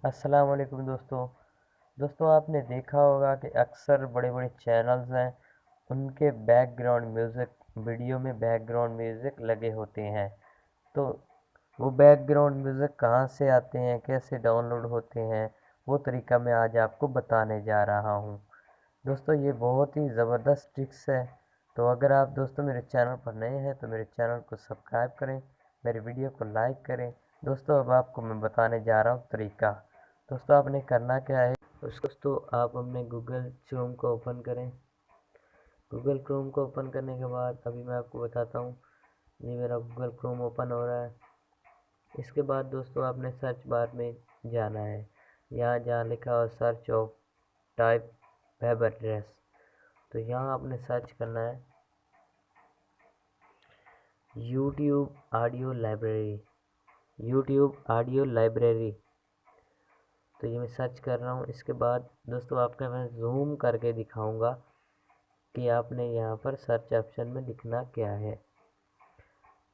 अस्सलाम वालेकुम दोस्तों आपने देखा होगा कि अक्सर बड़े बड़े चैनल्स हैं, उनके बैकग्राउंड म्यूज़िक वीडियो में बैकग्राउंड म्यूज़िक लगे होते हैं। तो वो बैकग्राउंड म्यूज़िक कहाँ से आते हैं, कैसे डाउनलोड होते हैं, वो तरीका मैं आज आपको बताने जा रहा हूँ। दोस्तों ये बहुत ही ज़बरदस्त ट्रिक्स है। तो अगर आप दोस्तों मेरे चैनल पर नए हैं तो मेरे चैनल को सब्सक्राइब करें, मेरे वीडियो को लाइक करें। दोस्तों अब आपको मैं बताने जा रहा हूँ तरीका। दोस्तों आपने करना क्या है, उसको दोस्तों आप अपने गूगल क्रोम को ओपन करें। गूगल क्रोम को ओपन करने के बाद अभी मैं आपको बताता हूँ, ये मेरा गूगल क्रोम ओपन हो रहा है। इसके बाद दोस्तों आपने सर्च बार में जाना है, यहाँ जहाँ लिखा हो search of type web address, तो यहाँ आपने सर्च करना है YouTube audio library. YouTube audio library, तो ये मैं सर्च कर रहा हूँ। इसके बाद दोस्तों आपका मैं जूम करके दिखाऊंगा कि आपने यहाँ पर सर्च ऑप्शन में लिखना क्या है।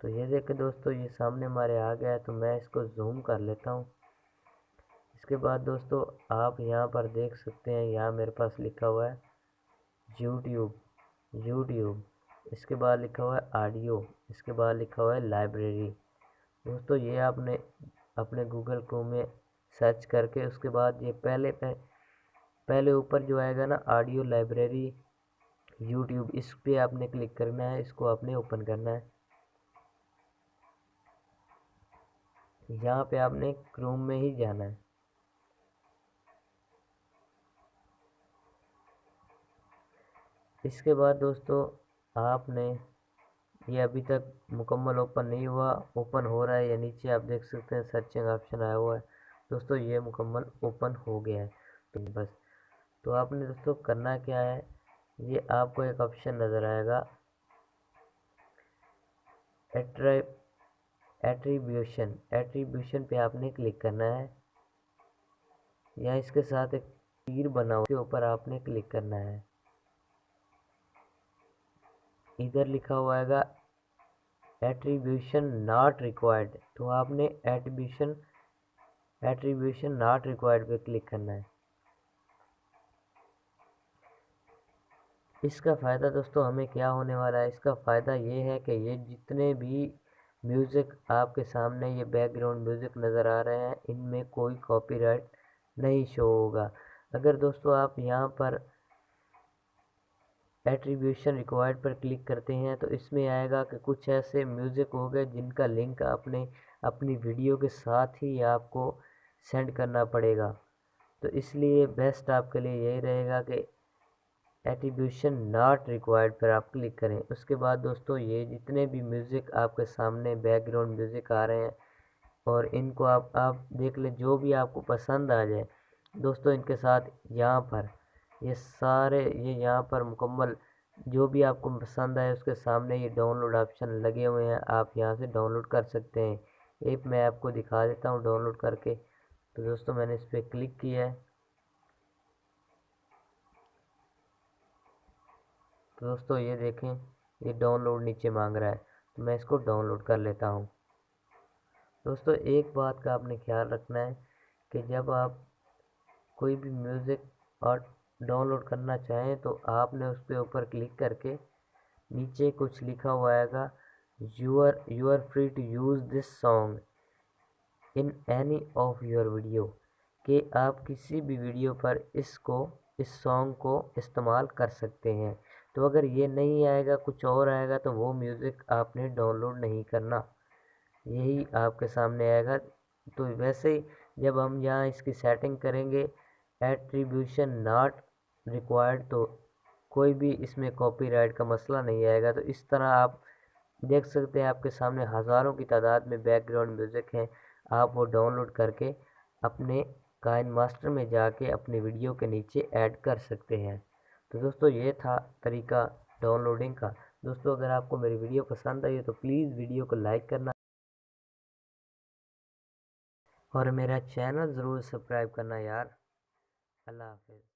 तो ये देखिए दोस्तों, ये सामने हमारे आ गया है, तो मैं इसको जूम कर लेता हूँ। इसके बाद दोस्तों आप यहाँ पर देख सकते हैं, यहाँ मेरे पास लिखा हुआ है यूट्यूब। इसके बाद लिखा हुआ है ऑडियो, इसके बाद लिखा हुआ है लाइब्रेरी। दोस्तों ये आपने अपने गूगल क्रोम में सर्च करके उसके बाद ये पहले ऊपर जो आएगा ना ऑडियो लाइब्रेरी यूट्यूब, इस पे आपने क्लिक करना है, इसको आपने ओपन करना है। यहाँ पे आपने क्रोम में ही जाना है। इसके बाद दोस्तों आपने, ये अभी तक मुकम्मल ओपन नहीं हुआ, ओपन हो रहा है, या नीचे आप देख सकते हैं सर्चिंग ऑप्शन आया हुआ है। दोस्तों ये मुकम्मल ओपन हो गया है। तो बस, तो आपने दोस्तों करना क्या है, ये आपको एक ऑप्शन नज़र आएगा एट्रीब्यूशन पे आपने क्लिक करना है, या इसके साथ एक तीर बना हुआ, उसके ऊपर आपने क्लिक करना है। इधर लिखा हुआ आएगा एट्रीब्यूशन नॉट रिक्वायर्ड, तो आपने एट्रीब्यूशन नॉट रिक्वायर्ड पे क्लिक करना है। इसका फ़ायदा दोस्तों हमें क्या होने वाला है, इसका फ़ायदा ये है कि ये जितने भी म्यूज़िक आपके सामने ये बैकग्राउंड म्यूज़िक नज़र आ रहे हैं, इनमें कोई कॉपीराइट नहीं शो होगा। अगर दोस्तों आप यहाँ पर एट्रीब्यूशन रिक्वायर्ड पर क्लिक करते हैं तो इसमें आएगा कि कुछ ऐसे म्यूज़िक हो गए जिनका लिंक आपने अपनी वीडियो के साथ ही आपको सेंड करना पड़ेगा। तो इसलिए बेस्ट आपके लिए यही रहेगा कि एट्रीब्यूशन नॉट रिक्वायर्ड पर आप क्लिक करें। उसके बाद दोस्तों ये जितने भी म्यूज़िक आपके सामने बैकग्राउंड म्यूज़िक आ रहे हैं, और इनको आप देख लें, जो भी आपको पसंद आ जाए दोस्तों, इनके साथ यहाँ पर ये सारे, ये यहाँ पर मुकम्मल जो भी आपको पसंद आए उसके सामने ये डाउनलोड ऑप्शन लगे हुए हैं, आप यहाँ से डाउनलोड कर सकते हैं। एक मैं आपको दिखा देता हूँ डाउनलोड करके। तो दोस्तों मैंने इस पर क्लिक किया है, तो दोस्तों ये देखें, ये डाउनलोड नीचे मांग रहा है, तो मैं इसको डाउनलोड कर लेता हूँ। दोस्तों एक बात का आपने ख्याल रखना है कि जब आप कोई भी म्यूज़िक और डाउनलोड करना चाहें तो आपने उस पे ऊपर क्लिक करके नीचे कुछ लिखा हुआ आएगा, you are free to use this song in any of your video, कि आप किसी भी वीडियो पर इस सॉन्ग को इस्तेमाल कर सकते हैं। तो अगर ये नहीं आएगा, कुछ और आएगा, तो वो म्यूज़िक आपने डाउनलोड नहीं करना, यही आपके सामने आएगा। तो वैसे ही जब हम यहाँ इसकी सेटिंग करेंगे एट्रीब्यूशन नॉट रिक्वायर्ड, तो कोई भी इसमें कॉपीराइट का मसला नहीं आएगा। तो इस तरह आप देख सकते हैं आपके सामने हज़ारों की तादाद में बैकग्राउंड म्यूज़िक हैं, आप वो डाउनलोड करके अपने काइन मास्टर में जाके अपने वीडियो के नीचे ऐड कर सकते हैं। तो दोस्तों ये था तरीका डाउनलोडिंग का। दोस्तों अगर आपको मेरी वीडियो पसंद आई हो तो प्लीज़ वीडियो को लाइक करना और मेरा चैनल ज़रूर सब्सक्राइब करना यार। अल्लाह हाफ़िज़।